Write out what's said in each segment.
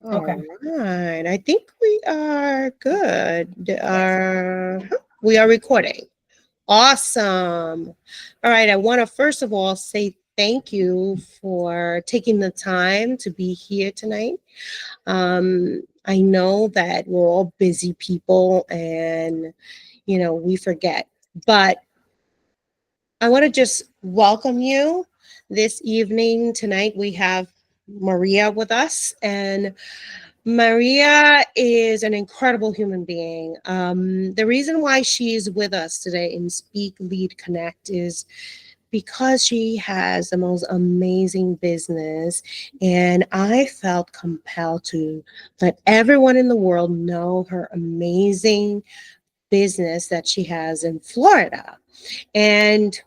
Okay. All right. I think we are good. Yes. We are recording. Awesome. All right. I want to first of all say thank you for taking the time to be here tonight. I know that we're all busy people and, we forget. But I want to just welcome you this evening. Tonight we have Maria with us, and Maria is an incredible human being. The reason why she's with us today in Speak, Lead, Connect is because she has the most amazing business. And I felt compelled to let everyone in the world know her amazing business that she has in Florida. And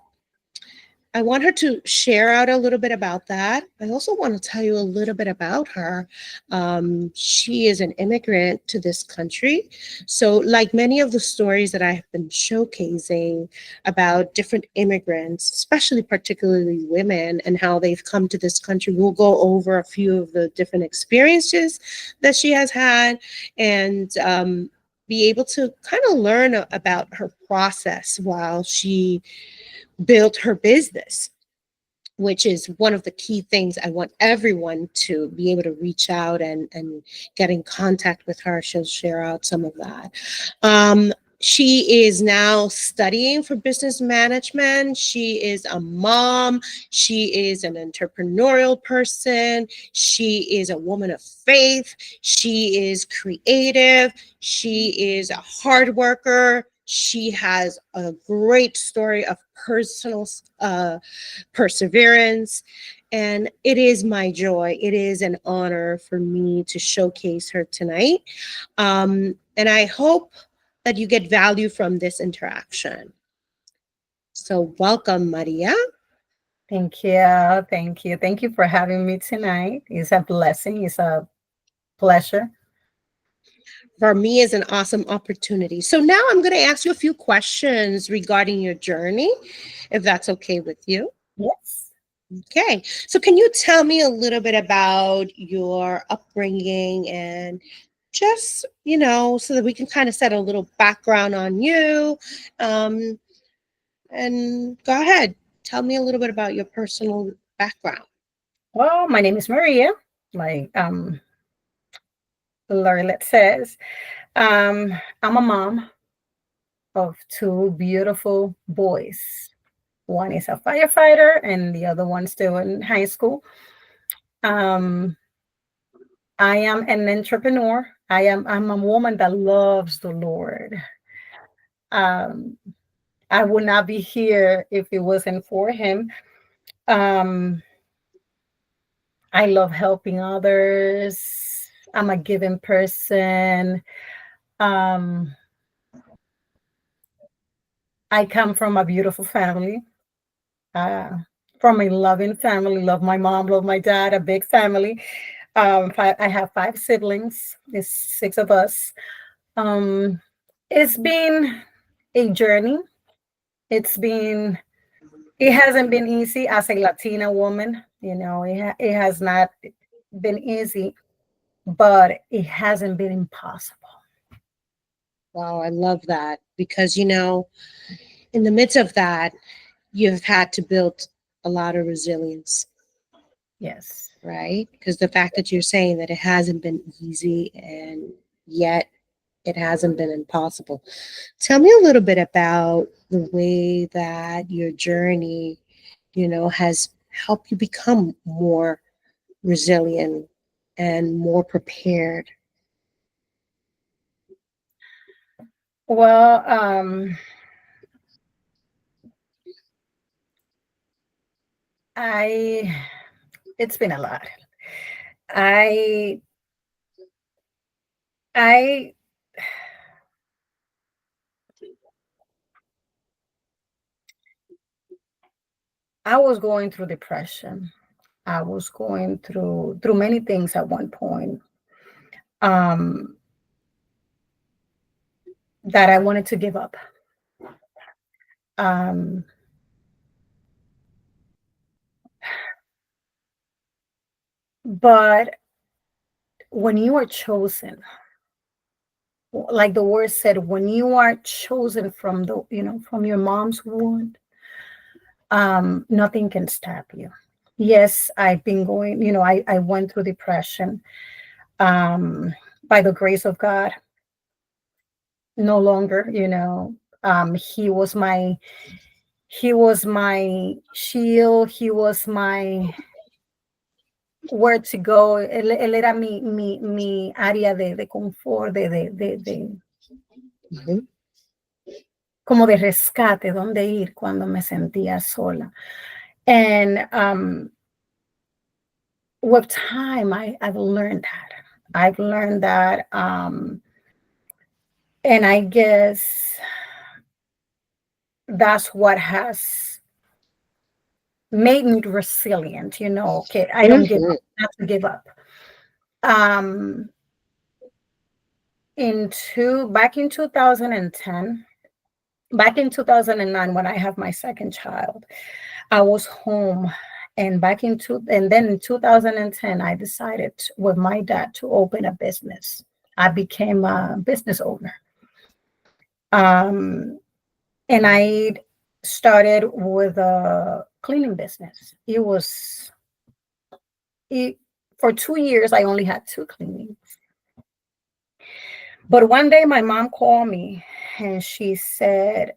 I want her to share out a little bit about that. I also want to tell you a little bit about her. She is an immigrant to this country. So, like many of the stories that I have been showcasing about different immigrants, especially particularly women, and how they've come to this country, we'll go over a few of the different experiences that she has had and be able to kind of learn about her process while she built her business, which is one of the key things I want everyone to be able to reach out and get in contact with her. She'll share out some of that. She is now studying for business management. She is a mom. She is an entrepreneurial person. She is a woman of faith. She is creative. She is a hard worker. She has a great story of personal perseverance. And it is my joy. It is an honor for me to showcase her tonight. And I hope that you get value from this interaction. So, welcome, Maria. Thank you. Thank you. Thank you for having me tonight. It's a blessing. It's a pleasure. For me, is an awesome opportunity. So, now I'm going to ask you a few questions regarding your journey, if that's okay with you. Yes. Okay. So, can you tell me a little bit about your upbringing and just, so that we can kind of set a little background on you? Um, and go ahead. Tell me a little bit about your personal background. Well, my name is Maria. Like Lorilet says, I'm a mom of two beautiful boys. One is a firefighter, and the other one's still in high school. Um, I am an entrepreneur. I'm a woman that loves the Lord. Um, I would not be here if it wasn't for him. Um, I love helping others. I'm a giving person. Um, I come from a beautiful family, uh, from a loving family. Love my mom, love my dad, a big family. I have five siblings. It's six of us. Um, it's been a journey. It's been it hasn't been easy as a Latina woman. It has not been easy, but it hasn't been impossible. Wow, I love that because, in the midst of that, you've had to build a lot of resilience, Yes. right? Because the fact that you're saying that it hasn't been easy and yet it hasn't been impossible. Tell me a little bit about the way that your journey, has helped you become more resilient and more prepared. Well, I it's been a lot. I I I was going through depression. I was going through many things at one point. Um, that I wanted to give up. Um, but when you are chosen, like the word said, when you are chosen from the, from your mom's womb, nothing can stop you. Yes, I've been going, I went through depression. By the grace of God, no longer, he was my shield. He was my where to go. Él era mi área de confort, Mhm. como de rescate, donde ir cuando me sentía sola. And with time, I've learned that. I've learned that, and I guess that's what has made me resilient. Okay, I don't give Mhm. up, not to give up. Um, back in 2010, back in 2009, when I have my second child, I was home. And then in 2010, I decided with my dad to open a business. I became a business owner. Um, and I started with a cleaning business. It, for 2 years, I only had two cleanings. But one day my mom called me and she said,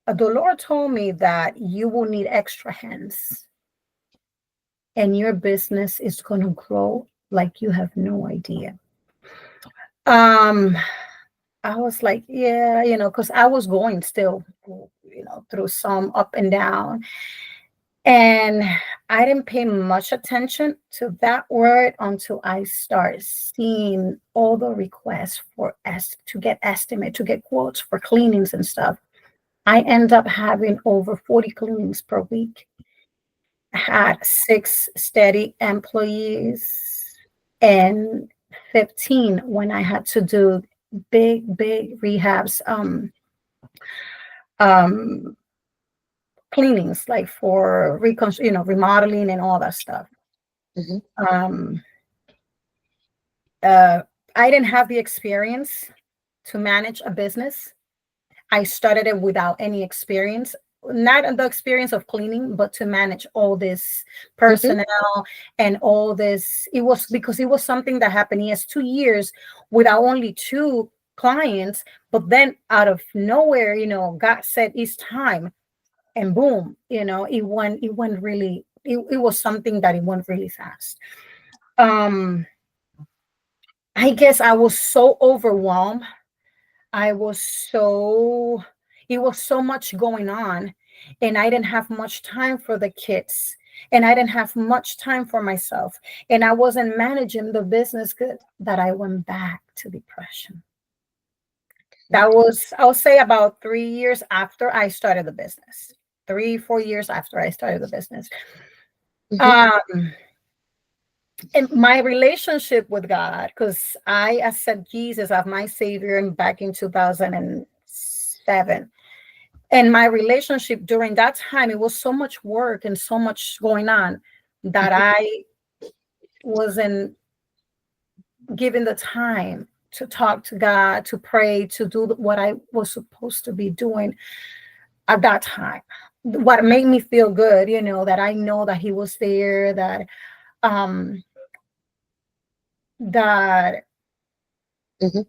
the Lord told me that you will need extra hands and your business is going to grow like you have no idea. Um, I was like, yeah, because I was going still, through some up and down. And I didn't pay much attention to that word until I started seeing all the requests for us to get estimate, to get quotes for cleanings and stuff. I end up having over 40 cleanings per week. I had 6 steady employees and 15 when I had to do big rehabs, um, cleanings, like for remodeling and all that stuff. Mhm. Um, uh, I didn't have the experience to manage a business. I started it without any experience, not the experience of cleaning, but to manage all this Mhm. personnel and all this. It was because it was something that happened. Yes, 2 years without only two clients, but then out of nowhere, God said it's time, and boom, it went really. It was something that it went really fast. Um, I guess I was so overwhelmed. I was so, it was so much going on, and I didn't have much time for the kids, and I didn't have much time for myself, and I wasn't managing the business good, that I went back to depression. That was, I'll say, about 3 years after I started the business. 3, 4 years after I started the business. Mhm. Um, and my relationship with God, because I accept Jesus as my savior back in 2007. And my relationship during that time, it was so much work and so much going on that Mhm. I wasn't given the time to talk to God, to pray, to do what I was supposed to be doing at that time. What made me feel good, that I know that He was there, um that Mhm.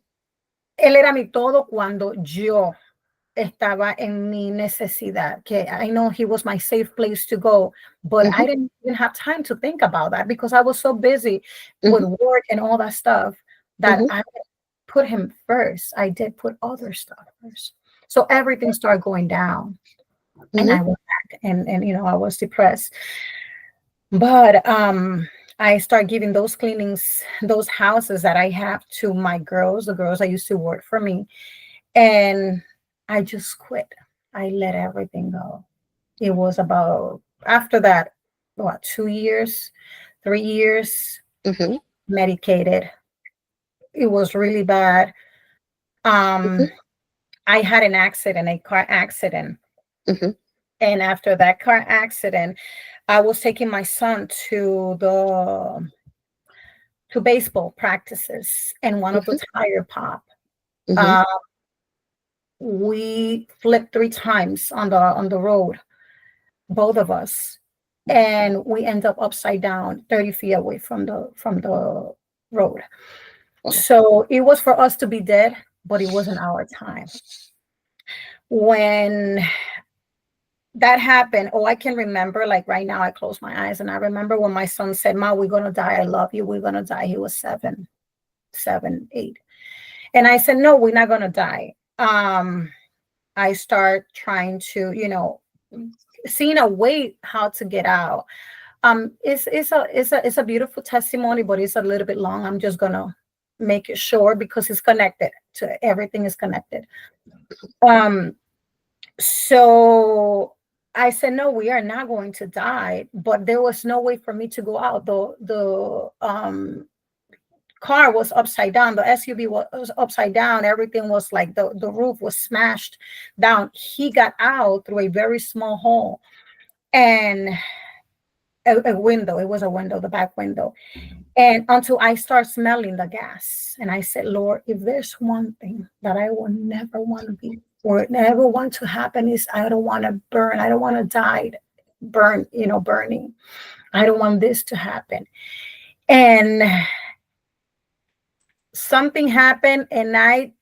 Él era mi todo cuando yo estaba en mi necesidad, que I know He was my safe place to go, but I Mhm. didn't even have time to think about that because I was so busy with Mhm. work and all that stuff that Mhm. I didn't put Him first. I did put other stuff first. So everything started going down, and Mhm. I went back, and I was depressed. But I start giving those cleanings, those houses that I have, to my girls, the girls that used to work for me, and I just quit. I let everything go. It was about, after that, what, 2 years, 3 years, Mhm. medicated. It was really bad. Um, Mhm. I had an accident, a car accident. Mhm. And after that car accident, I was taking my son to baseball practices, and one of the tire pop. Mhm. Uh, we flipped 3 times on the road, both of us, and we end up upside down, 30 feet away from the road. Wow. So it was for us to be dead, but it wasn't our time. When that happened, oh, I can remember, like right now, I close my eyes and I remember when my son said, "Ma, we're gonna die. I love you. We're gonna die." He was 7, 8. And I said, "No, we're not gonna die." I start trying to, seeing a way how to get out. It's a beautiful testimony, but it's a little bit long. I'm just gonna make it short because it's connected to everything is connected. Um, so I said, no, we are not going to die, but there was no way for me to go out. The car was upside down. The SUV was upside down. Everything was like the roof was smashed down. He got out through a very small hole and a window. It was a window, the back window. And until I start smelling the gas. And I said, Lord, if there's one thing that I will never want to be or never want to happen is I don't want to burn. I don't want to die, burning. I don't want this to happen. And something happened and I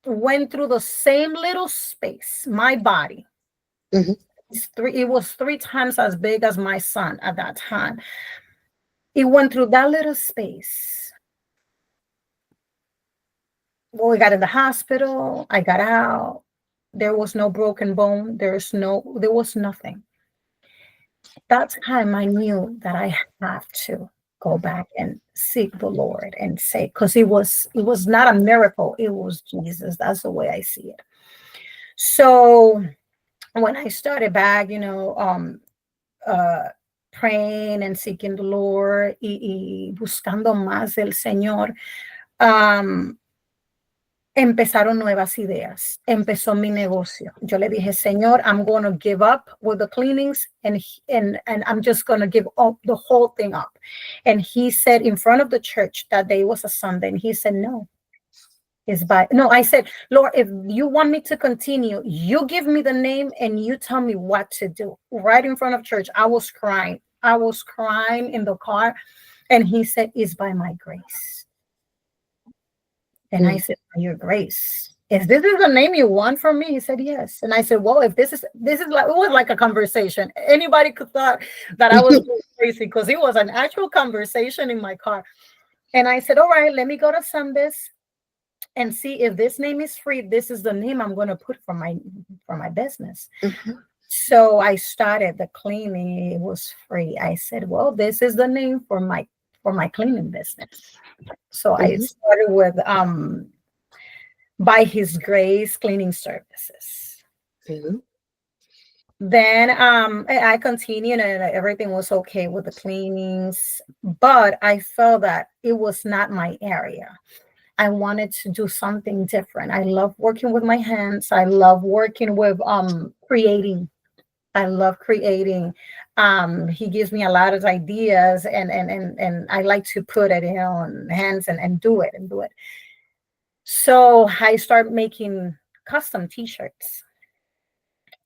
went through the same little space, my body. Mhm. It was 3 times as big as my son at that time. It went through that little space. Well, we got in the hospital. I got out. There was no broken bone. There was nothing. That time I knew that I have to go back and seek the Lord and say, because it was not a miracle. It was Jesus. That's the way I see it. So when I started back, uh, praying and seeking the Lord y buscando más del Señor, um, empezaron nuevas ideas. Empezó mi negocio. Yo le dije, Señor, I'm going to give up with the cleanings and I'm just going to give up the whole thing up. And he said in front of the church, that day was a Sunday, and he said, no. No, I said, Lord, if you want me to continue, you give me the name and you tell me what to do. Right in front of church, I was crying. I was crying in the car. And he said, it's by my grace. And I said, by your grace. Is this the name you want from me? He said, yes. And I said, well, if this is like, it was like a conversation. Anybody could thought that I was crazy because it was an actual conversation in my car. And I said, all right, let me go to Sundays and see if this name is free. This is the name I'm going to put for my business. Mhm. So I started the cleaning. It was free. I said, well, this is the name for my cleaning business. So I Mhm. started with by his grace cleaning services. Mhm. Then I continued and everything was okay with the cleanings, but I felt that it was not my area. I wanted to do something different. I love working with my hands. I love working with creating. I love creating. He gives me a lot of ideas and I like to put it in on hands and do it. So I start making custom t-shirts.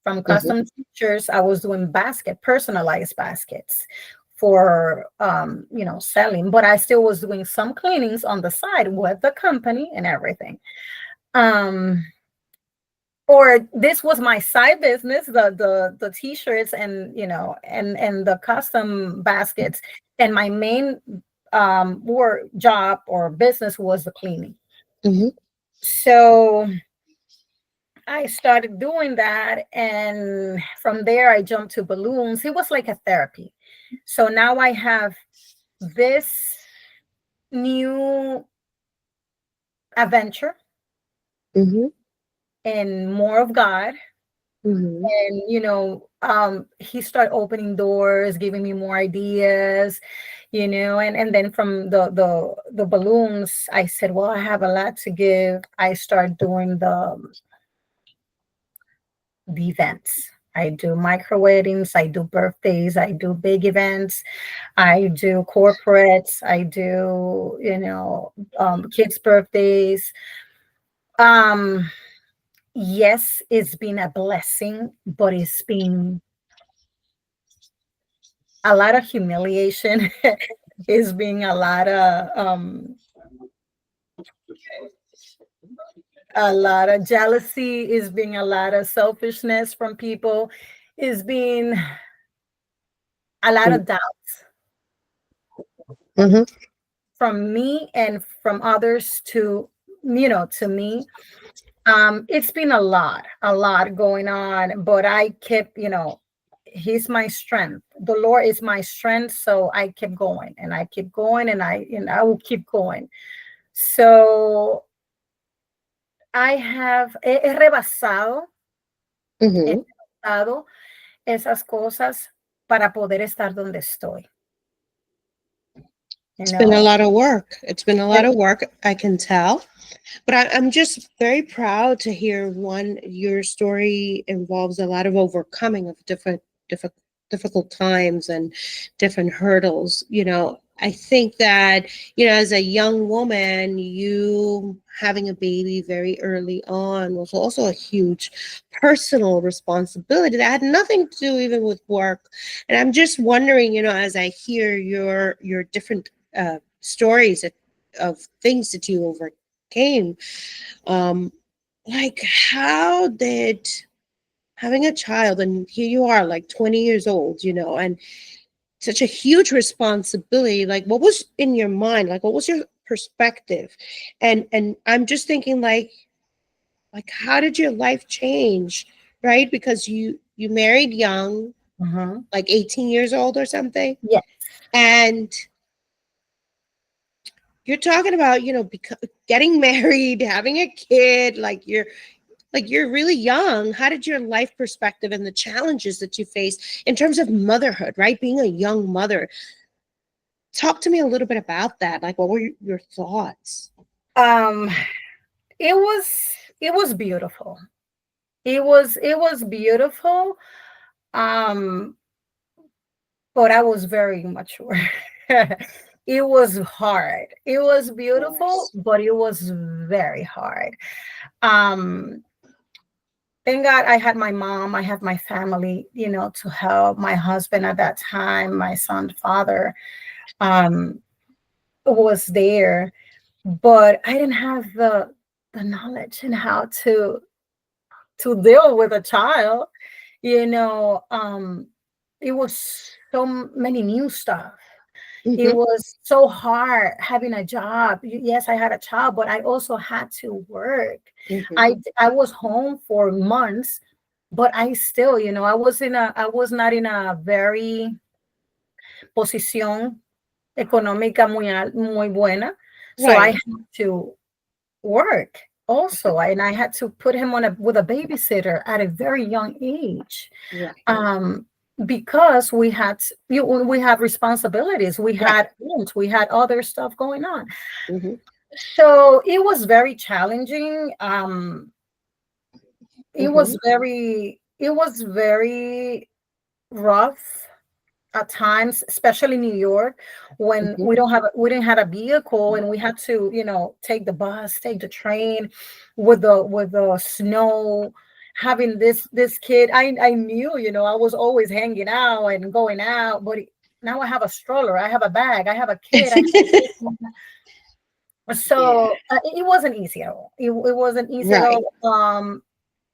From Mhm. custom t-shirts, I was doing personalized baskets for selling, but I still was doing some cleanings on the side with the company and everything. Um or this was my side business, the t-shirts and the custom baskets, and my main work job or business was the cleaning. Mhm. So I started doing that, and from there I jumped to balloons. It was like a therapy. So now I have this new adventure Mhm. and more of God. Mhm. And he started opening doors, giving me more ideas, and then from the balloons, I said, well, I have a lot to give. I start doing the events. I do micro weddings, I do birthdays, I do big events, I do corporates, I do, kids' birthdays. Um, yes, it's been a blessing, but it's been a lot of humiliation. It's been a lot of jealousy, it's been a lot of selfishness from people, it's been a lot of doubts Mm-hmm. from me and from others to me. It's been a lot going on, but I kept, he's my strength. The Lord is my strength, so I kept going and I keep going and I will keep going. So he he Mm-hmm. rebasado esas cosas para poder estar donde estoy, you It's been a know. lot of work. It's been a lot It- of work, I can tell. But I'm just very proud to hear one, your story involves a lot of overcoming of different, difficult times and different hurdles. I think that, as a young woman, you having a baby very early on was also a huge personal responsibility that had nothing to do even with work. And I'm just wondering, as I hear your different stories of things that you overcame, um, like how did having a child, and here you are like 20 years old, and such a huge responsibility, like what was in your mind, like what was your perspective? And I'm just thinking like how did your life change, right? Because you married young, Mhm. like 18 years old or something, Yeah. and you're talking about getting married, having a kid, like you're really young. How did your life perspective and the challenges that you face in terms of motherhood, right? Being a young mother. Talk to me a little bit about that. Like, what were your thoughts? Um, it was it was beautiful. It was beautiful. Um, but I was very mature. It was hard. It was Of beautiful, course. but it was very hard. Um, thank God I had my mom, I have my family, to help. My husband at that time, my son's father, um, was there, but I didn't have the knowledge and how to deal with a child. You know, it was so many new stuff. It Mm-hmm. was so hard having a job. Yes, I had a child, but I also had to work. Mm-hmm. I was home for months, but I still, I was not in a very posición económica muy buena. So I Right. had to work also, and I had to put him with a babysitter at a very young age. Right. um, because we had responsibilities, we Right. had rent, we had other stuff going on. Mm-hmm. So it was very challenging. Mm-hmm. It was very rough at times, especially New York, when Mm-hmm. we didn't have a vehicle and we had to, take the bus, take the train with the snow. Having this kid, I knew, I was always hanging out and going out, but now I have a stroller, I have a bag, I have a kid, I have Yeah. so it wasn't easy at all. It wasn't easy at Right. all.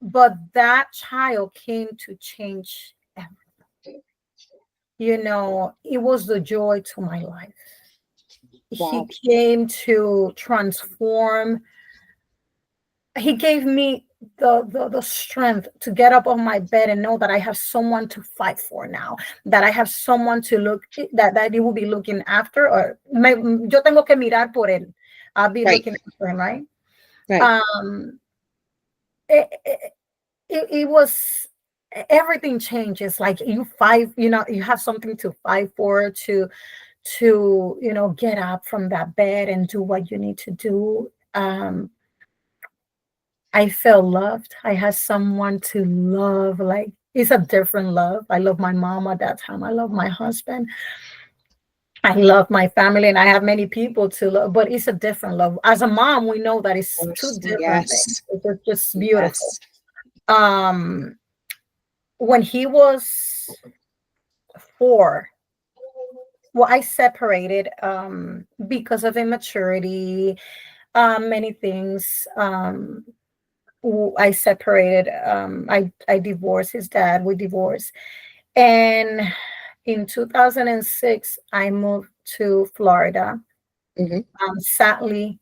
But that child came to change it was the joy to my life. He Wow. came to transform. He gave me the strength to get up on my bed and know that I have someone to fight for now, that I have someone to that he will be looking after, or yo tengo que mirar por él. I'll be Right. looking after him, right? Right. Um, it, it, it was everything changes. Like you fight, you have something to fight for, to get up from that bed and do what you need to do. I felt loved. I had someone to love, like It's a different love. I love my mom at that time. I love my husband. I love my family, and I have many people to love, but it's a different love. As a mom, we know that it's two course. different things. Yes. It's just beautiful. Yes. Um, when he was 4, well, I separated because of immaturity, many things. I separated. I divorced his dad. We divorced, and in 2006, I moved to Florida. Hmm. Sadly,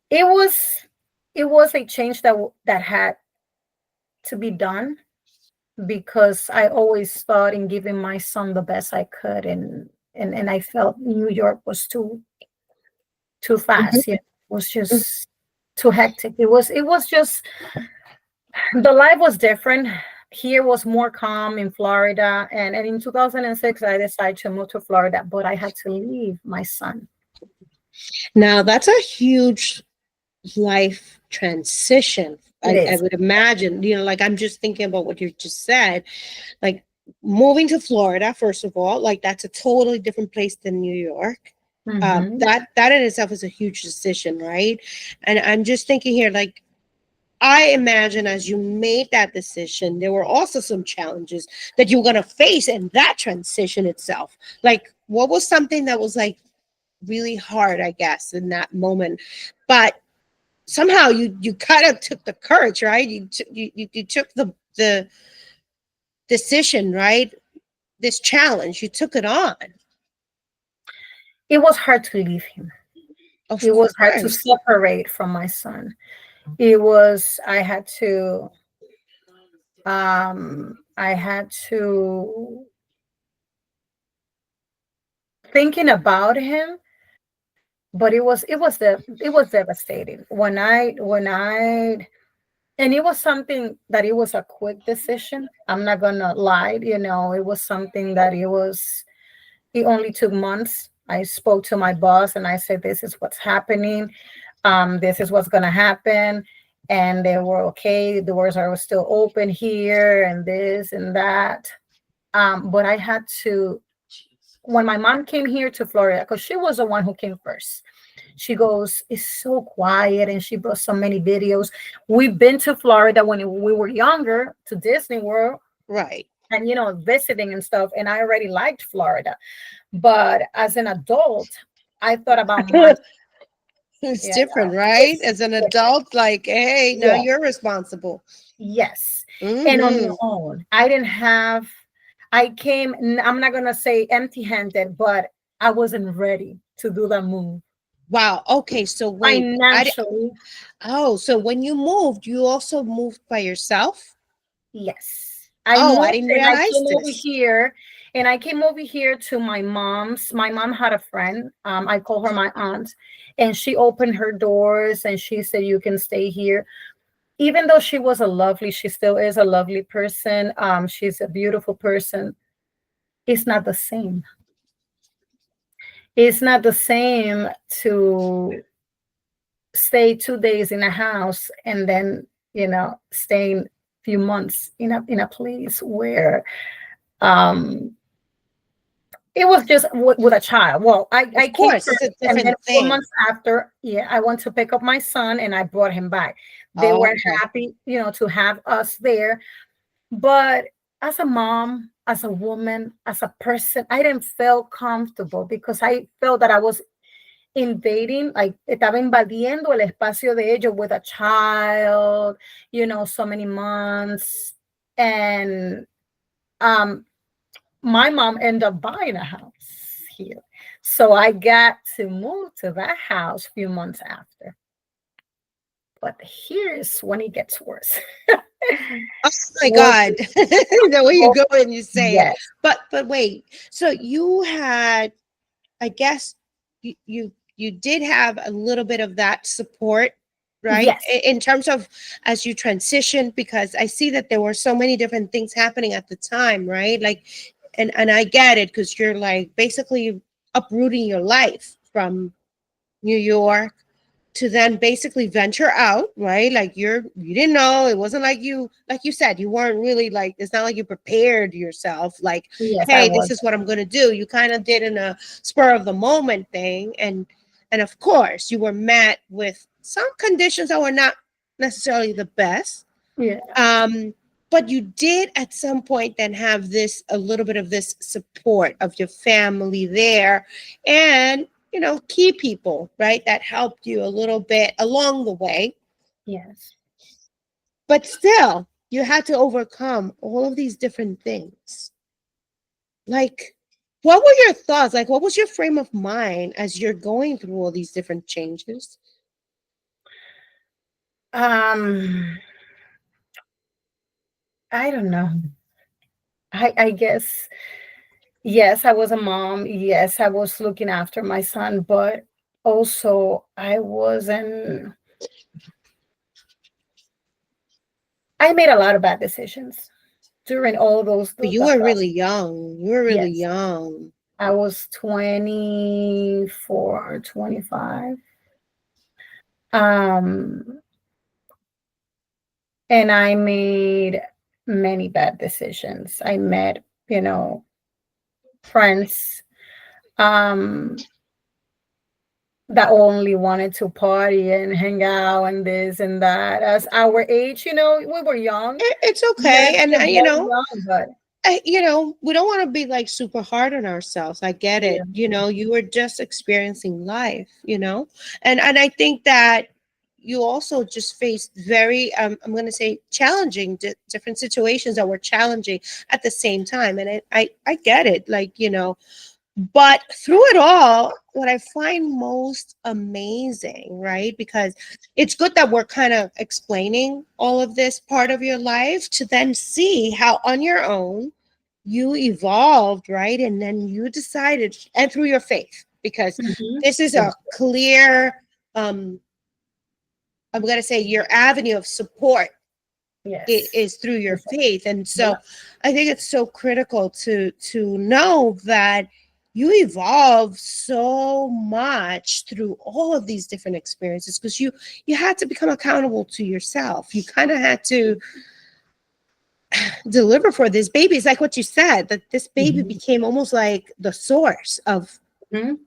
it was it was a change that had to be done because I always thought in giving my son the best I could, and I felt New York was too Hmm. fast. Yeah, it was just too hectic. It was just the life was different. Here was more calm in Florida, and in 2006 I decided to move to Florida, but I had to leave my son. Now that's a huge life transition. It I is. would imagine, like I'm just thinking about what you just said, like moving to Florida, first of all, like that's a totally different place than New York. Hmm. That in itself is a huge decision, right? And I'm just thinking here, like I imagine as you made that decision, there were also some challenges that you were going to face in that transition itself. Like, what was something that was like really hard, I guess, in that moment? But somehow you kind of took the courage, right? You took the decision, right? This challenge, you took it on. It was hard to leave him. Of It was hard to course. separate from my son. I had to thinking about him, but it was devastating when I and it was something that it was a quick decision. I'm not gonna lie, it was something that it only took months. I spoke to my boss and I said, this is what's happening. This is what's gonna happen. And they were okay. The doors are still open here and this and that. But I had to, when my mom came here to Florida, because she was the one who came first. She goes, it's so quiet, and she brought so many videos. We've been to Florida when we were younger, to Disney World, Right. and visiting and stuff. And I already liked Florida, but as an adult, I thought about my, It's yeah, different, right? it's As an different. adult, like, hey, now Yeah, you're responsible. yes, and on Hmm. your own. I didn't have. I came. I'm not gonna say empty-handed, but I wasn't ready to do that move Wow. Okay. So wait, financially. oh, so when you moved, you also moved by yourself? Yes. I Oh, I moved didn't and I realize came over this. here and I came over here to my mom's. My mom had a friend. I call her my aunt, and she opened her doors and she said, you can stay here. Even though she still is a lovely person. She's a beautiful person. It's not the same. It's not the same to stay 2 days in a house and then, staying few months in a place where um it was just with a child. Well, I Of came course, first, it's a and then different 4 months thing. after, yeah, I went to pick up my son, and I brought him back. They Oh, were okay. happy, to have us there. But as a mom, as a woman, as a person, I didn't feel comfortable because I felt that I was invading, like estaba invadiendo el espacio de ellos with a child, so many months. And um my mom ended up buying a house here. So I got to move to that house a few months after. But here's when it gets worse. Oh my When God. The way you well, go and you say it. yes, But wait. So you had, I guess you did have a little bit of that support, right? yes, In terms of as you transitioned, because I see that there were so many different things happening at the time, right? Like, and I get it because you're like basically uprooting your life from New York to then basically venture out, right? Like you didn't know, it wasn't like you said, you weren't really like, it's not like you prepared yourself like, Yes, I hey, this was. is what I'm going to do. You kind of did in a spur of the moment thing, and of course you were met with some conditions that were not necessarily the best. Yeah. um but you did at some point then have this a little bit of this support of your family there, and key people, right, that helped you a little bit along the way. Yes. But still you had to overcome all of these different things. Like, what were your thoughts? Like, what was your frame of mind as you're going through all these different changes? Um, I don't know. I guess yes, I was a mom. Yes, I was looking after my son, but also I made a lot of bad decisions during all those But you the were really process. young. You were really Yes. young. I was 24, 25. Um, and I made many bad decisions. I met, friends um that only wanted to party and hang out and this and that. As our age, we were young. It's We met okay. And still very young, but we don't want to be like super hard on ourselves. I get yeah. it. You were just experiencing life, and I think that you also just faced very, I'm going to say, challenging, different situations that were challenging at the same time. And I get it. Like, but through it all, what I find most amazing, right? Because it's good that we're kind of explaining all of this part of your life to then see how on your own you evolved, right? And then you decided, and through your faith, because Mhm. this is a Yes. clear, um, I'm going to say, your avenue of support it Yes. is through your Yes. faith. And Yeah. so I think it's so critical to know that you evolve so much through all of these different experiences, because you had to become accountable to yourself. You kind of had to deliver for this baby. It's like what you said, that this baby Mhm. became almost like the source Mhm.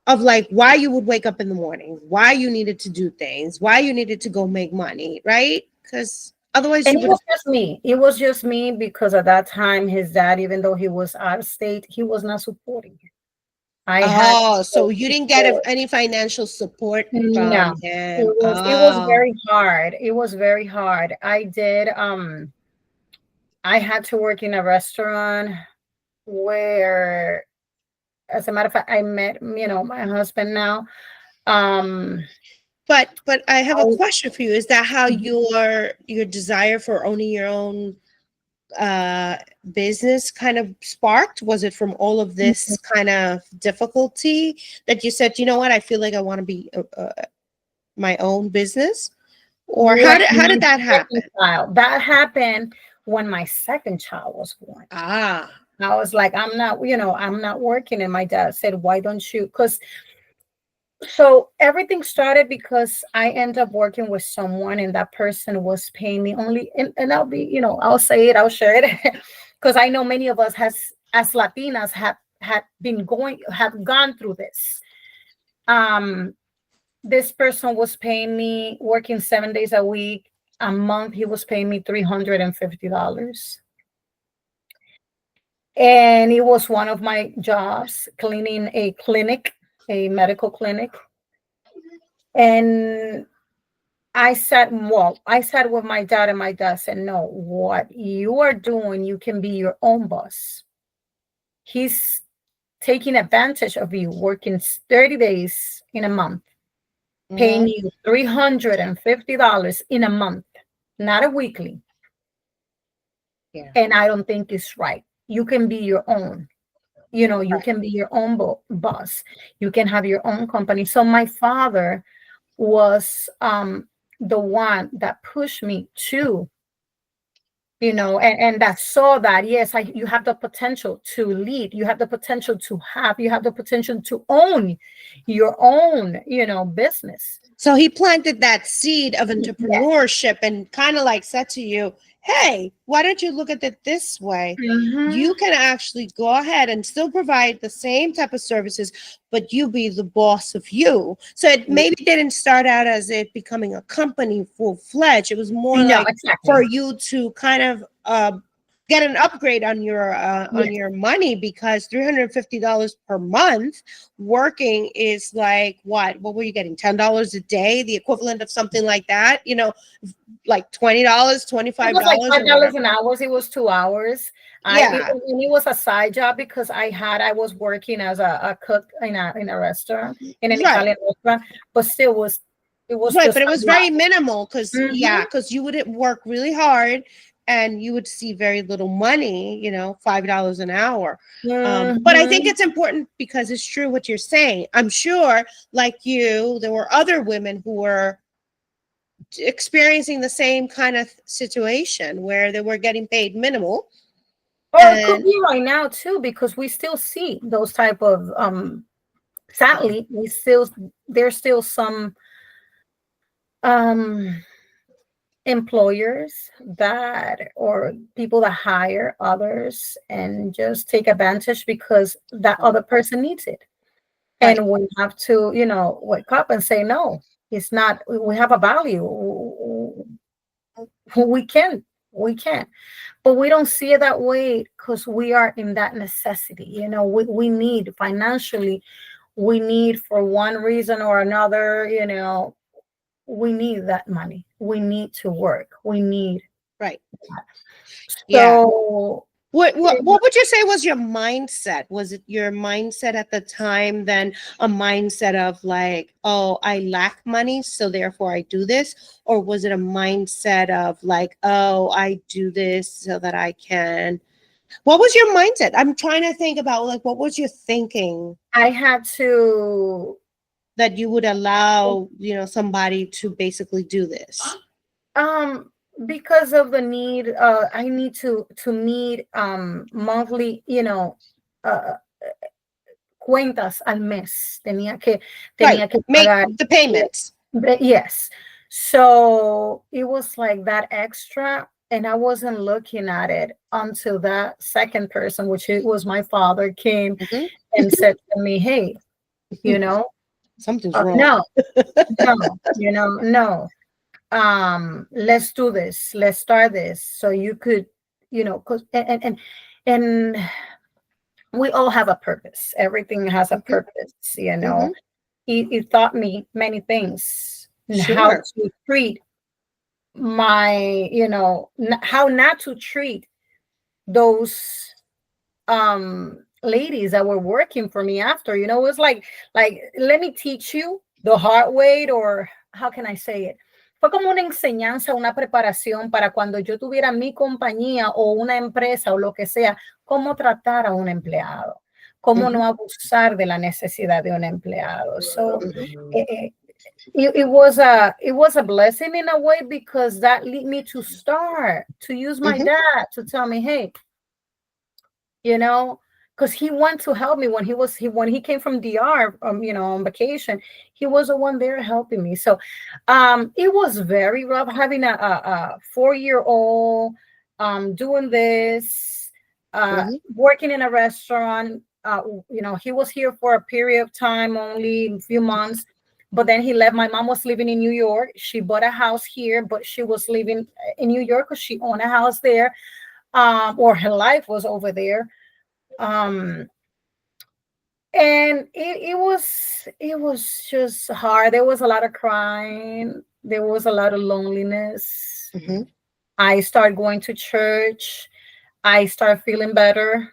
of like why you would wake up in the morning, why you needed to do things, why you needed to go make money, right? Because otherwise And you it would. was just me. It was just me because at that time, his dad, even though he was out of state, he was not supporting him. I had Oh, to so you didn't get support. any financial support No, from him. it was Oh, very hard. It was very hard. I had to work in a restaurant where, as a matter of fact, I met, my husband now. Um but I have a I, question for you. Is that how Mhm. your desire for owning your own uh business kind of sparked? Was it from all of this kind of difficulty that you said, you know what, I feel like I want to be my own business? Or When how my did that second happen? child, that happened when my second child was born. Ah, I was like, I'm not working. And my dad said, why don't you? Because so everything started because I ended up working with someone, and that person was paying me only, and I'll be, I'll say it, I'll share it, because I know many of us has as Latinas have gone through this. Um, this person was paying me working 7 days a week. A month he was paying me $350. And it was one of my jobs cleaning a clinic, a medical clinic. And I sat with my dad, and my dad said, no, what you are doing, you can be your own boss. He's taking advantage of you working 30 days in a month, paying mhm, you $350 in a month, not a weekly. yeah, And I don't think it's right. You can be your own. You right. can be your own boss. You can have your own company. So my father was the one that pushed me to and that saw that, yes, you have the potential to lead, you have the potential to you have the potential to own your own, business. So he planted that seed of Yeah. entrepreneurship and kind of like said to you, hey, why don't you look at it this way? Hmm. You can actually go ahead and still provide the same type of services, but you be the boss of you. So it maybe didn't start out as it becoming a company full-fledged. It was more No, like for exactly. you to kind of get an upgrade on Yes. your money, because $350 per month working is like what were you getting, $10 a day, the equivalent of something like that, like $20, It was like $25 or $5 whatever. an hour. It was 2 hours. Yeah, And it was a side job because I was working as a cook in a restaurant, in an right. Italian restaurant, but still it was Right, but just it a was lot. very minimal because Hmm. you would work really hard and you would see very little money, $5 an hour. But I think Hmm. it's important because it's true what you're saying. I'm sure, like you, there were other women who were experiencing the same kind of situation where they were getting paid minimal. Or it could And be right now too, because we still see those type of sadly, there's still some um employers that, or people that hire others and just take advantage because that other person needs it. right, And we have to, wake up and say, no, it's not, we have a value. We can, we can. But we don't see it that way because we are in that necessity. We need financially, we need for one reason or another, we need that money. We need to work. We need right. that. Yeah. So, What would you say was your mindset? Was it your mindset at the time then a mindset of like, oh, I lack money, so therefore I do this? Or was it a mindset of like, oh, I do this so that I can? What was your mindset? I'm trying to think about like what was your thinking I had to, that you would allow, somebody to basically do this? um because of the need, I need to meet monthly, uh cuentas al mes. Right. Tenía que Make pagar. the payments. Yes. So it was like that extra, and I wasn't looking at it until that second person, which it was my father, came Mhm. and said to me, hey, you know, Something's wrong. no, no, no. Let's do this. Let's start this. So you could, cause and we all have a purpose. Everything has a Mhm, purpose. mhm. It taught me many things and how Sure. to treat my, how not to treat those ladies that were working for me after. It was like, let me teach you the hard way, or how can I say it? Fue como una enseñanza, una preparación para cuando yo tuviera mi compañía o una empresa o lo que sea, cómo tratar a un empleado, cómo Mhm, no abusar de la necesidad de un empleado. So mhm, eh, eh, it was a blessing in a way, because that led me to start to use my mhm, dad to tell me, hey, you know, because he wanted to help me when he came from DR, on vacation. He was the one there helping me. So, it was very rough having a 4-year-old, doing this, mhm, working in a restaurant. He was here for a period of time, only a few months, but then he left. My mom was living in New York. She bought a house here, but she was living in New York because she owned a house there, or her life was over there. um and it was just hard. There was a lot of crying, there was a lot of loneliness. mhm, I started going to church, I started feeling better,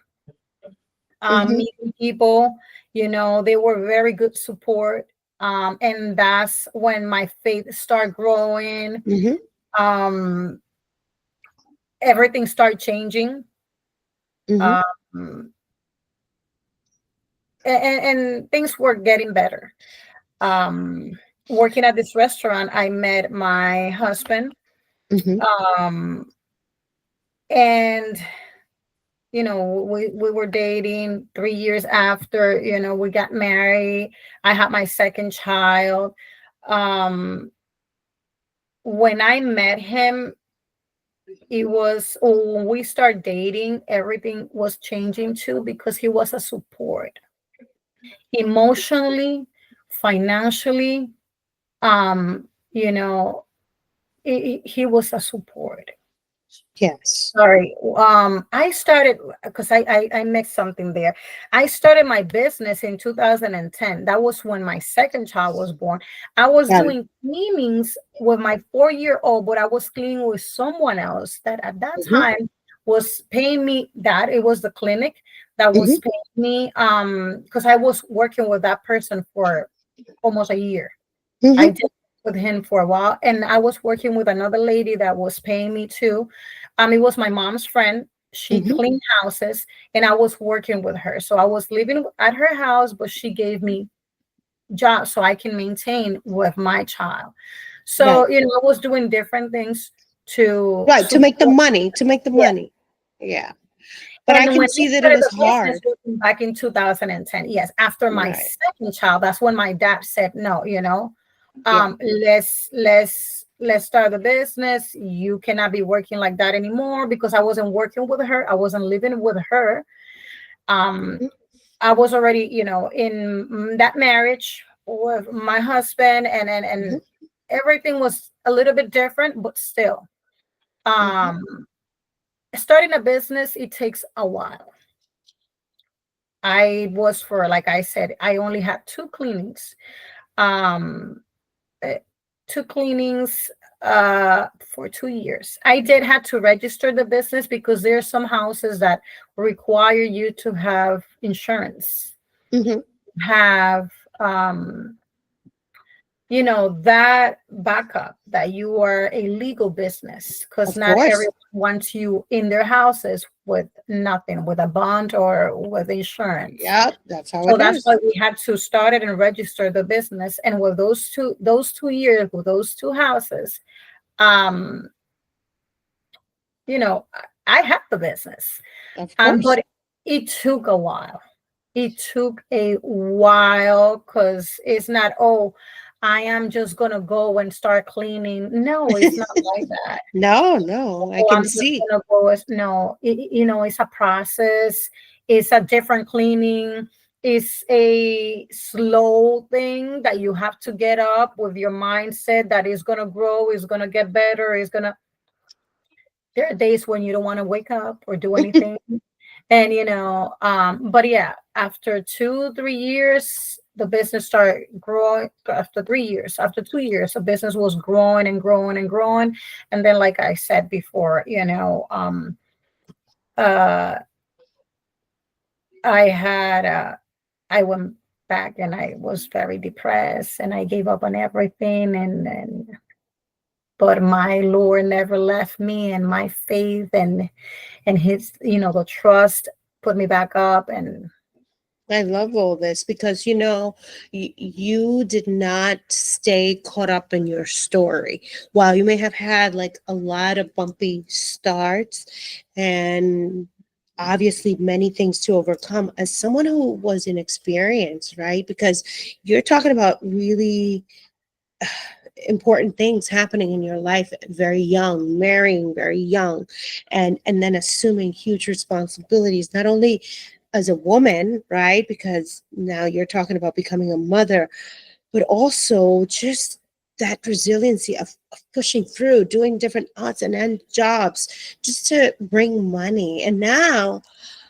mhm, meeting people. They were very good support, and that's when my faith started growing. mhm, um Everything started changing. mhm, um and things were getting better. um Working at this restaurant, I met my husband. mhm, um And we were dating 3 years after, we got married. I had my second child. Um, when I met him, when we started dating, everything was changing too because he was a support emotionally, financially. Um, you know, he was a support. Yes. Sorry. I started because I mixed something there. I started my business in 2010. That was when my second child was born. I was Got it. doing cleanings with my 4-year-old, but I was cleaning with someone else that at that Mm-hmm. time was paying me that. It was the clinic that was Mm-hmm. paying me because I was working with that person for almost a year. I Mm-hmm. did with him for a while, and I was working with another lady that was paying me too. It was my mom's friend. She Mm-hmm. cleaned houses, and I was working with her. So I was living at her house, but she gave me jobs so I can maintain with my child. Right. So I was doing different things to Right. To make the support. money. To make the Yeah. money. Yeah. But I And can when I see that it started was the business hard. was back in 2010, yes, after my Right. second child, that's when my dad said, no, Yeah. let's start the business. You cannot be working like that anymore because I wasn't working with her. I wasn't living with her. Um, I was already, in that marriage with my husband, and Mm-hmm. everything was a little bit different, but still. Mm-hmm. Um, Starting a business, it takes a while. Like I said, I only had two cleanings. Um, uh, two cleanings for 2 years. I did have to register the business because there are some houses that require you to have insurance, Mm-hmm. have that backup that you are a legal business because Of not course. everyone wants you in their houses with nothing, with a bond or with insurance. Yep. That's how So it that's why is. we had to start it and register the business. And with those 2 years, with those two houses, um, I had the business. Of course. But it took a while. It took a while because it's not, oh, I am just gonna go and start cleaning. No, it's not like that. No, no, I Oh, can I'm just see. gonna go as no, it's a process, it's a different cleaning, it's a slow thing that you have to get up with your mindset that is gonna grow, is gonna get better, is gonna there are days when you don't want to wake up or do anything. And but yeah, after 2 3 years, the business started growing. After 3 years, after 2 years, the business was growing and growing and growing. And then, like I said before, uh I had I went back and I was very depressed and I gave up on everything, and but my Lord never left me, and my faith and his, the trust put me back up. And I love all this because you did not stay caught up in your story. While you may have had like a lot of bumpy starts and obviously many things to overcome, as someone who was inexperienced, right? Because you're talking about really important things happening in your life very young, marrying very young, and then assuming huge responsibilities, not only as a woman, right? Because now you're talking about becoming a mother, but also just that resiliency of pushing through, doing different odds and end jobs just to bring money. And now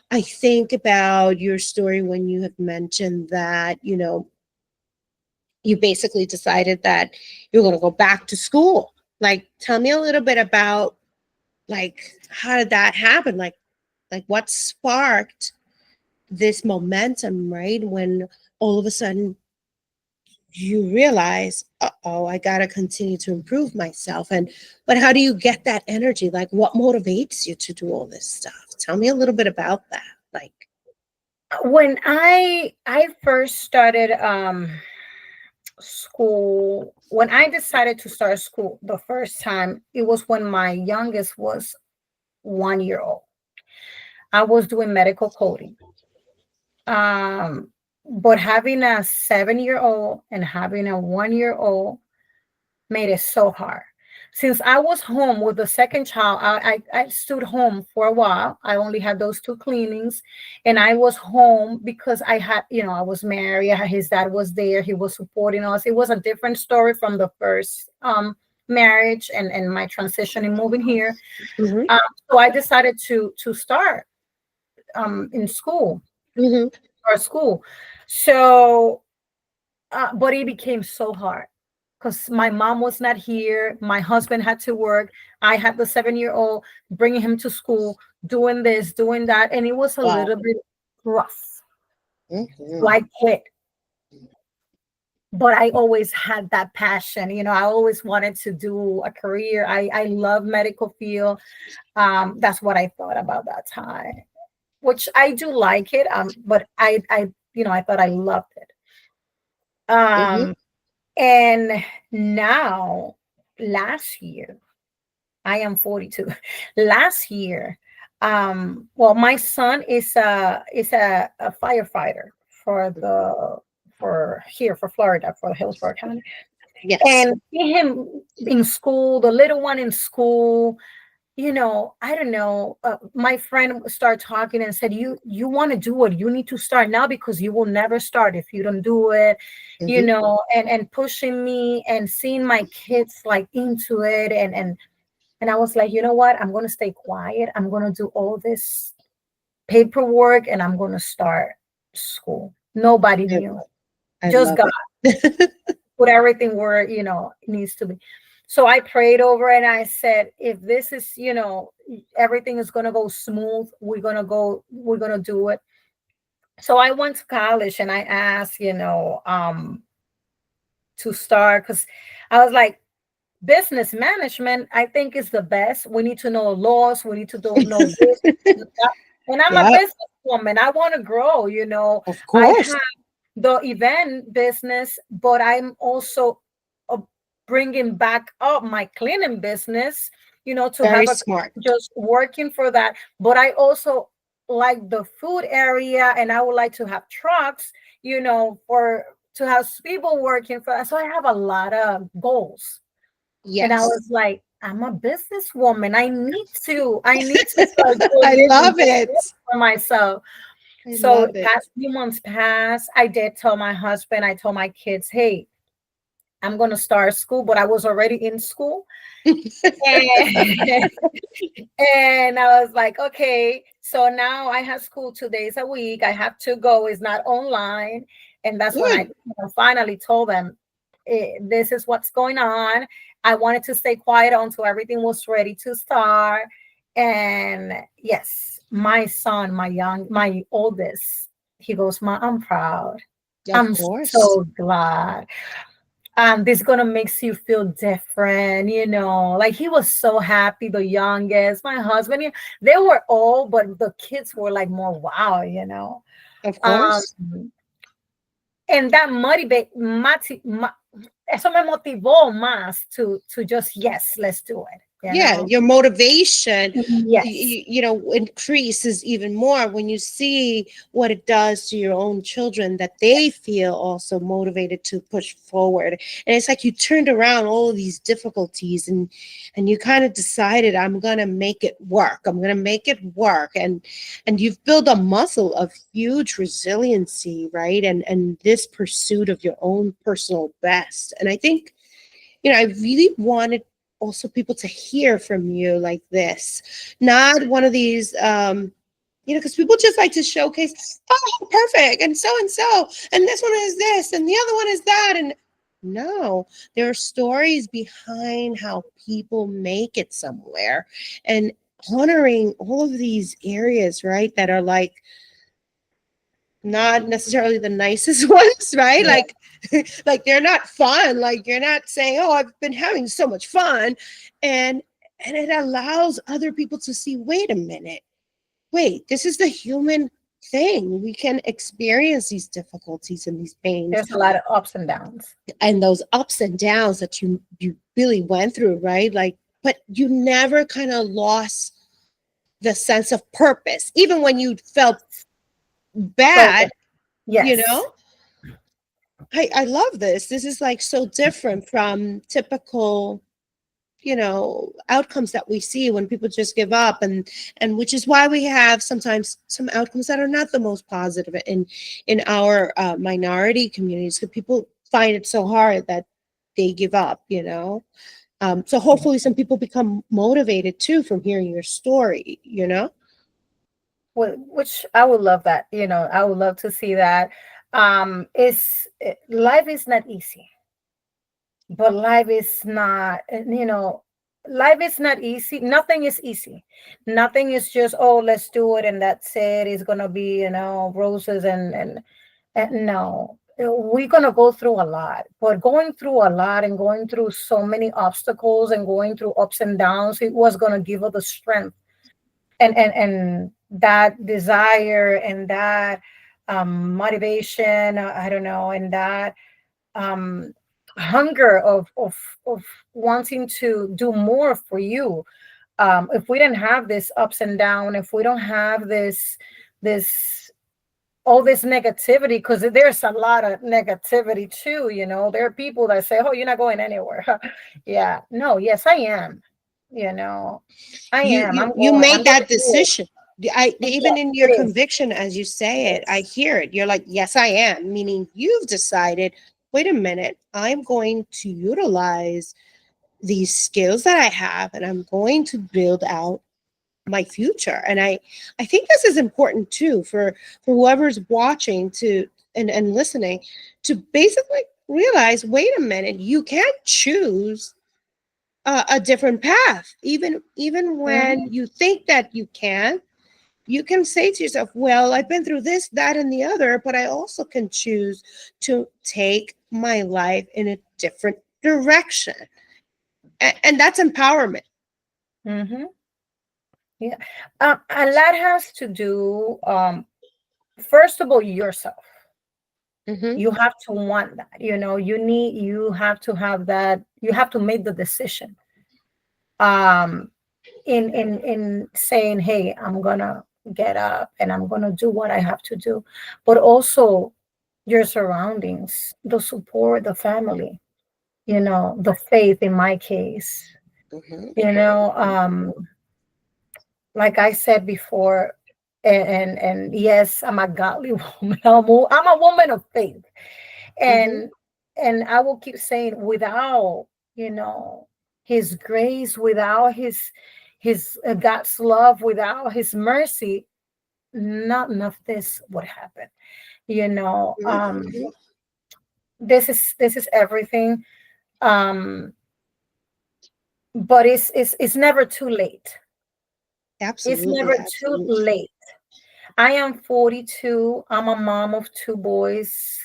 I think about your story when you have mentioned that, you basically decided that you're going to go back to school. Like, tell me a little bit about, like, how did that happen? Like what sparked this momentum, right? When all of a sudden you realize, oh, I got to continue to improve myself. But how do you get that energy? Like, what motivates you to do all this stuff? Tell me a little bit about that. Like, when I first started school, when I decided to start school the first time, it was when my youngest was 1 year old. I was doing medical coding. Um, but having a 7 year old and having a 1 year old made it so hard. Since I was home with the second child, I stood home for a while. I only had those two cleanings, and I was home because I had, I was married. His dad was there. He was supporting us. It was a different story from the first marriage and my transition and moving here. Mm-hmm. So I decided to start in school Mm-hmm. or school. So, but it became so hard because my mom was not here. My husband had to work. I had the 7 year old, bringing him to school, doing this, doing that. And it was a Wow. little bit rough. So Mm-hmm. I quit. But I always had that passion. I always wanted to do a career. I love medical field. That's what I thought about that time, which I do like it. But I thought I loved it. Mm-hmm. Um, and now, last year, I am 42. Last year, well, my son is a firefighter for the for here for Florida for Hillsborough County, Yes. and see him in school, the little one in school. I don't know. My friend started talking and said, "You want to do it? You need to start now because you will never start if you don't do it." Mm-hmm. And pushing me and seeing my kids like into it, and I was like, you know what? I'm going to stay quiet. I'm going to do all this paperwork and I'm going to start school. Nobody I, knew. I Just love God it. put everything where, it needs to be. So I prayed over it and I said, if this is, everything is going to go smooth, we're going to do it. So I went to college and I asked, to start because I was like, business management, I think, is the best. We need to know laws. We need to know this. And I'm a Yep. businesswoman. I want to grow. Of I course. have the event business, but I'm also uh, bringing back up my cleaning business. To Very have a smart. just working for that. But I also like the food area, and I would like to have trucks. For to have people working for that. So I have a lot of goals. And I Yes. was like, I'm a businesswoman. I need to start doing I even love it. more for myself. I So love it. as few months passed, I did tell my husband, I told my kids, hey, I'm gonna start school, but I was already in school. And, and I was like, okay, so now I have school 2 days a week. I have to go, it's not online. And that's when I Good. finally told them, this is what's going on. I wanted to stay quiet until everything was ready to start. And yes, my son, my oldest, he goes, Ma, I'm proud. Of I'm course. so glad. This gonna makes you feel different, like he was so happy. The youngest, my husband, they were all, but the kids were like more wow. Of um course. and that eso me motivó más to just, yes, let's do it. Yeah, your motivation, Yes, increases even more when you see what it does to your own children, that they feel also motivated to push forward. And it's like you turned around all of these difficulties, and you kind of decided, I'm going to make it work. I'm going to make it work. And you've built a muscle of huge resiliency, right? And this pursuit of your own personal best. And I think, I really wanted also people to hear from you like this, not one of these, because people just like to showcase, oh, perfect, and so, and this one is this, and the other one is that, and no, there are stories behind how people make it somewhere, and honoring all of these areas, right, that are like not necessarily the nicest ones, right? yeah, Like they're not fun. Like you're not saying, "Oh, I've been having so much fun," and it allows other people to see. Wait a minute. Wait, this is the human thing. We can experience these difficulties and these pains there's a lot of ups and downs. and those ups and downs that you really went through, right? Like, but you never kind of lost the sense of purpose, even when you felt Broken. bad, you Yes. know? I love this. This is like so different from typical, outcomes that we see when people just give up, and which is why we have sometimes some outcomes that are not the most positive in our minority communities, because people find it so hard that they give up. So hopefully some people become motivated too from hearing your story. Which I would love that. I would love to see that. Life is not easy, but life is not, life is not easy. Nothing is easy. Nothing is just, oh, let's do it and that's it. It's gonna be, roses and no. We're gonna go through a lot, but going through a lot and going through so many obstacles and going through ups and downs, it was gonna give us the strength and that desire and that motivation. I don't know, and that um, hunger of wanting to do more for you. If we didn't have this ups and down, if we don't have this all this negativity, because there's a lot of negativity too. There are people that say, oh, you're not going anywhere. Yeah, no, yes, I am. you know I you am. you I'm you going. I'm made going to that do it. decision. I even Yes, in your it is. conviction as you say It it, I is. hear it. You're like, yes, I am, meaning you've decided, wait a minute, I'm going to utilize these skills that I have, and I'm going to build out my future. And I think this is important too for whoever's watching to and listening, to basically realize, wait a minute, you can choose a different path, even Hmm. when you think that you can say to yourself, well, I've been through this, that, and the other, but I also can choose to take my life in a different direction. And that's empowerment. Hmm. Yeah. A lot has to do, first of all, yourself. Hmm. You have to want that. You have to have that. You have to make the decision. Um, in saying, hey, I'm gonna get up and I'm gonna do what I have to do, but also your surroundings, the support, the family, the faith in my case. Hmm. You know, like I said before, and yes, I'm a godly woman. I'm a woman of faith, Hmm. and and I will keep saying, without you know His grace, without His God's love, without His mercy, none of this would happen. You know, Hmm. this is everything. Um, but it's never too late. It's Absolutely, never too absolutely. late. I am 42. I'm a mom of two boys.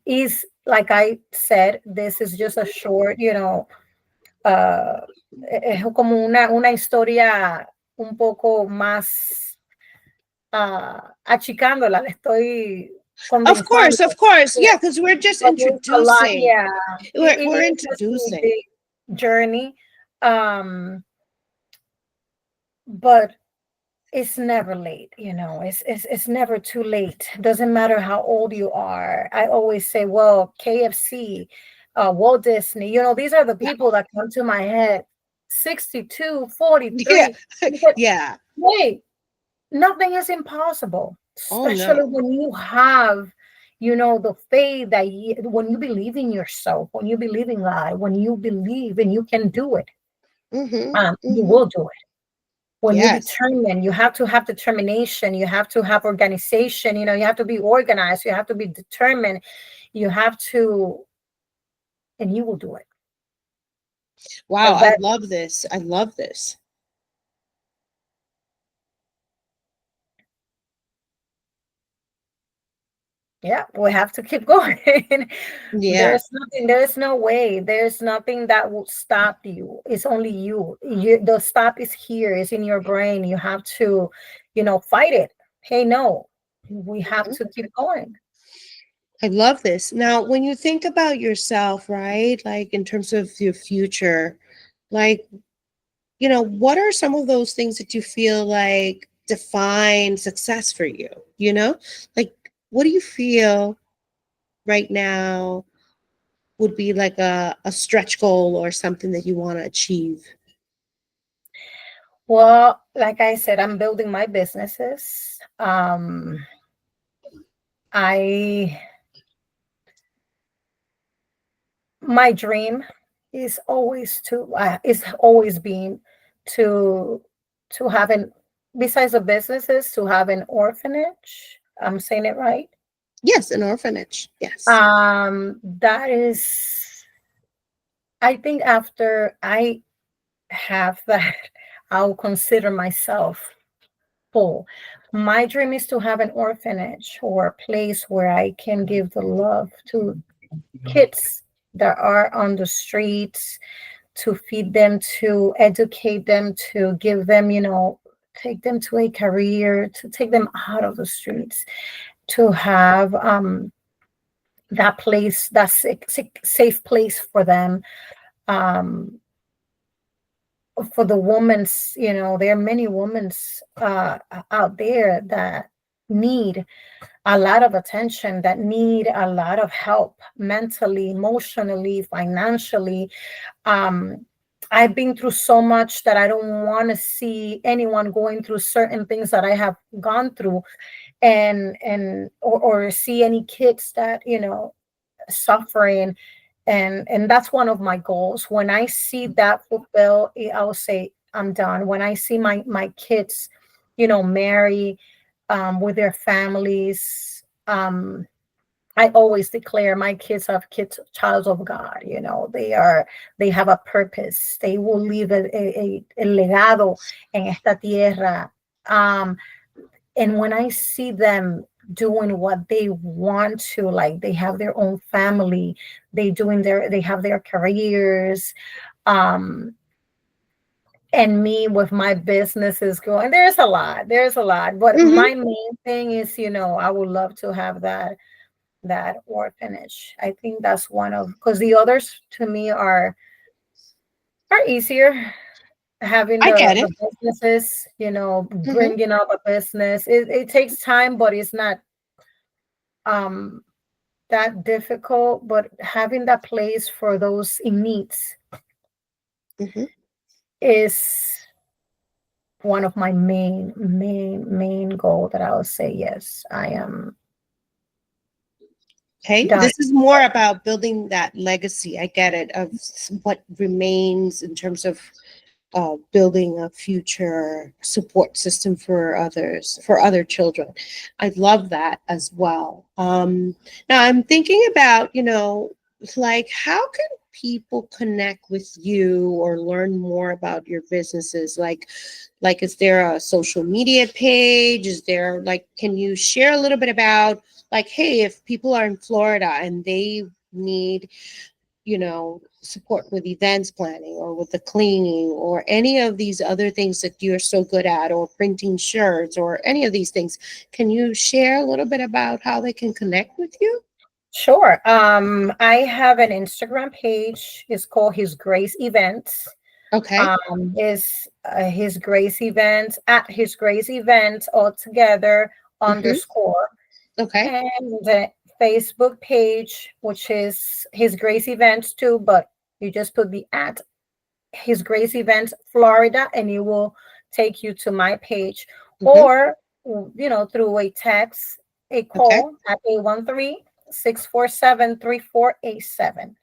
Is like I said, this is just a short, uh, es como una historia un poco más achicándola, le estoy condensando. Of course, Yeah, yeah, because we're just but it's a lot, introducing. yeah. We're It has been a introducing. big journey, um, but it's never late. It's never too late. Doesn't matter how old you are. I always say, well, KFC, Walt Disney, these are the Yeah, people that come to my head. 62, yeah, 43. But yeah. wait, nothing is impossible, Oh especially no. when you have, the faith when you believe in yourself, when you believe in God, when you believe and you can do it, Hmm. you Hmm. will do it. When you Yes. determine, you have to have determination, you have to have organization, you have to be organized, you have to be determined, you have to, and you will do it. Wow, But I that, love this. I love this. yeah, we have to keep going. Yeah. There's no way, there's nothing that will stop you. It's only the stop is here, it's in your brain. You have to, fight it. Hey, no, we have Mhm. to keep going. I love this. Now, when you think about yourself, right? Like in terms of your future, like what are some of those things that you feel like define success for you? Like, what do you feel right now would be like a stretch goal or something that you want to achieve? Well, like I said, I'm building my businesses. I My dream is always been to have an besides the businesses, to have an orphanage. I'm saying it right. Yes, an orphanage. Yes. That is, I think after I have that, I'll consider myself full. My dream is to have an orphanage or a place where I can give the love to kids that are on the streets, to feed them, to educate them, to give them, take them to a career, to take them out of the streets, to have that place, that safe place for them. Um, for the women's, there are many women's out there that need a lot of attention, that need a lot of help mentally, emotionally, financially. um I've been through so much that I don't want to see anyone going through certain things that I have gone through, or see any kids that suffering. And that's one of my goals. When I see that fulfilled, I'll say I'm done. When I see my kids marry, with their families, I always declare my kids are kids, child of God. They have a purpose. They will leave a legado en esta tierra. And when I see them doing what they want to, like they have their own family, they have their careers, um, and me with my business is going. There's a lot. But Mm-hmm. my main thing is, I would love to have that orphanage. I think that's one of, because the others to me are easier. Having I get the it. businesses, Mm-hmm. bringing up a business, it takes time, but it's not um that difficult. But having that place for those in needs Mm-hmm. is one of my main goal, that I will say yes, I am Okay, done. this is more about building that legacy. I get it, of what remains in terms of building a future support system for others, for other children. I love that as well. Now I'm thinking about, like, how can people connect with you or learn more about your businesses? Like, is there a social media page? Is there, like, can you share a little bit about, like, hey, if people are in Florida and they need, support with events planning or with the cleaning or any of these other things that you're so good at, or printing shirts or any of these things, can you share a little bit about how they can connect with you? Sure. I have an Instagram page. It's called His Grace Events. Okay. Is His Grace Events, at His Grace Events all together Mm-hmm. underscore. Okay. And the Facebook page, which is His Grace Events too, but you just put the at His Grace Events Florida, and it will take you to my page. Mm-hmm. Or, through a text, a Okay. call at 813-647-3487.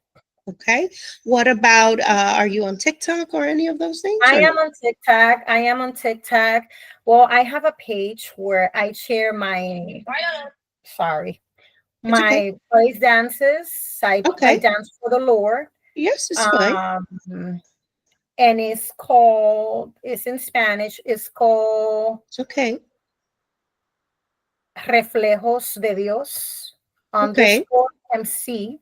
Okay. What about, are you on TikTok or any of those things, I or am no? on TikTok. I am on TikTok. Well, I have a page where I share sorry, It's okay. my praise dances. I Okay. dance for the Lord. Yes, it's fine. Um, and it's in Spanish. It's called It's okay. Reflejos de Dios Okay. underscore MC.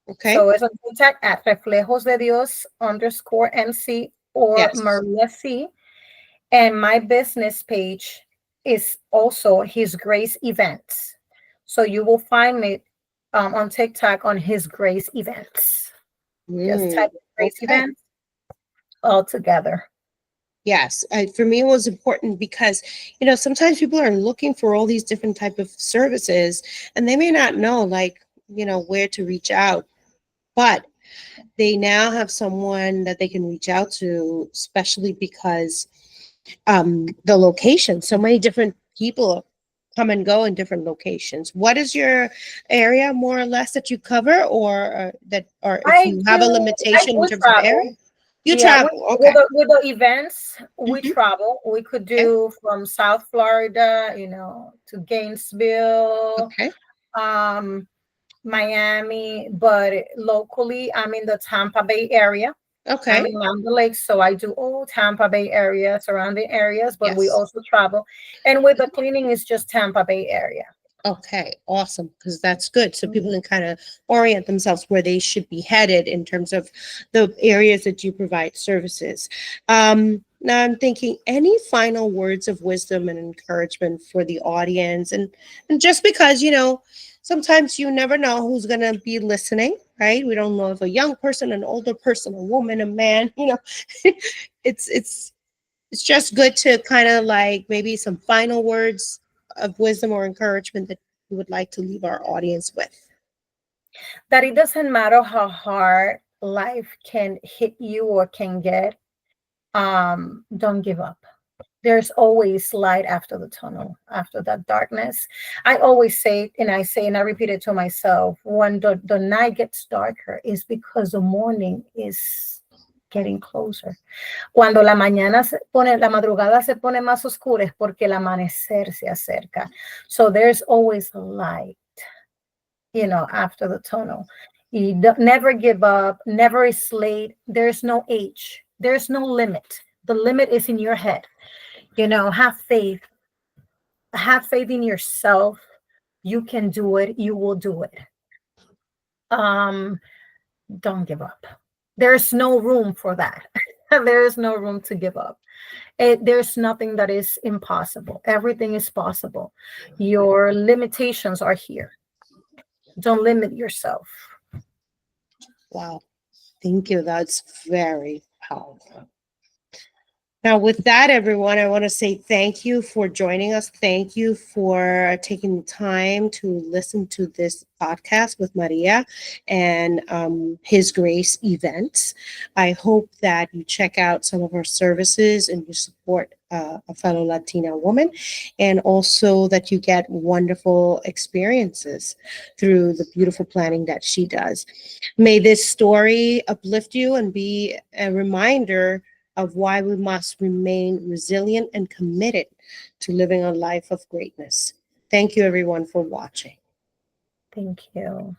Okay. So it's on TikTok at Reflejos de Dios underscore MC or Yes. Maria C. And my business page is also His Grace Events. So you will find me on TikTok on His Grace Events. Just type Grace Okay. Events all together. Yes, for me it was important because, sometimes people are looking for all these different type of services, and they may not know, like, where to reach out. But they now have someone that they can reach out to, especially because the location. So many different people come and go in different locations. What is your area more or less that you cover, or if I you have a do. limitation in We terms of area? travel. You Yeah, travel, okay. with the events, we Hmm. travel. We could Okay. do from South Florida, to Gainesville, Okay. um, Miami, but locally, I'm in the Tampa Bay area. I'm Okay. in Mountain Lake, so I do all Tampa Bay area, surrounding areas, but we Yes. also travel. And with the cleaning, it's just Tampa Bay area. Okay, awesome, because that's good. So people can kind of orient themselves where they should be headed in terms of the areas that you provide services. Now I'm thinking, any final words of wisdom and encouragement for the audience, and just because sometimes you never know who's gonna be listening, right? We don't know if a young person, an older person, a woman, a man, it's it's just good to kind of like maybe some final words of wisdom or encouragement that you would like to leave our audience with. That it doesn't matter how hard life can hit you or can get, don't give up. There's always light after the tunnel, after that darkness. I always say, and I say, and I repeat it to myself, when the night gets darker, is because the morning is getting closer. Cuando la madrugada se pone más oscura, es porque el amanecer se acerca. So there's always light, after the tunnel. Never give up, never is late. There's no age, there's no limit. The limit is in your head. Have faith, in yourself. You can do it, you will do it. Um, don't give up. There's no room for that. There is no room to give up. There's nothing that is impossible. Everything is possible. Your limitations are here. Don't limit yourself. Wow. Thank you. That's very powerful. Now, with that, everyone, I want to say thank you for joining us. Thank you for taking the time to listen to this podcast with Maria and His Grace events. I hope that you check out some of our services and you support a fellow Latina woman, and also that you get wonderful experiences through the beautiful planning that she does. May this story uplift you and be a reminder of why we must remain resilient and committed to living a life of greatness. Thank you, everyone, for watching. Thank you.